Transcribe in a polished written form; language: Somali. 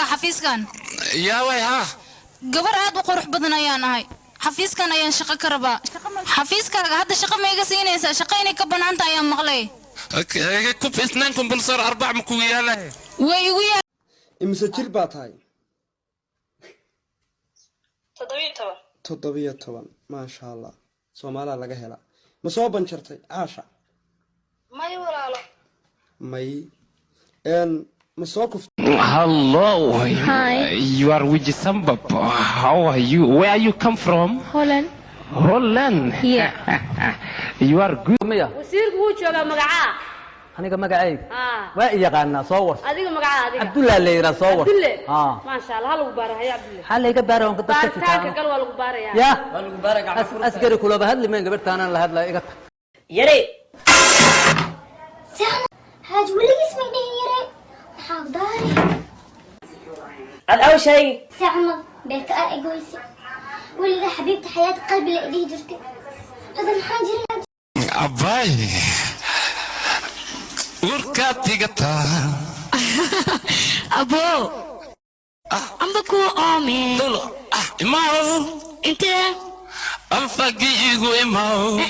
حفيز كان يا وي ها قبر عاد وقروح بدنا يا نهاي حفيز كان أيان شقة كربا حفيز كان هذا شقة ما يقصيني شقيني كبن أنت أيام مغلي كوب اثنينكم بالصار 4 مكويا له ويا مسجل باتاي 17 17 ما شاء الله سومالا laga hela ma soo banjartay aasha may walaalo may ma soo kuftay Hello. Hi. You are with Samba. How are you? Where you come from? Holland. Holland. Yeah. You are good. wasiirku wuu joogaa magacaa aniga magacayga waa yaqaana soo war adiga magacaa adiga Abdullah leeyra soo war ma sha Allah lagu baarahay Abdullah hal iga baaroon ka dadka baaritaanka gal waa lagu baaraya ya waa lagu baaraga asgari kula bahadli meen gabartaana la hadla iga yare هاج ولي اسمي يري حاضاري ad aw shay سعمل بيك ايغويسي ولي حبيبتي حياة قلبي لإيدي جرتي هذا محاجر Abai. Urkati gata. أبو أم بكون أمي Dolo. Imao. أنت Am fagi igu imao.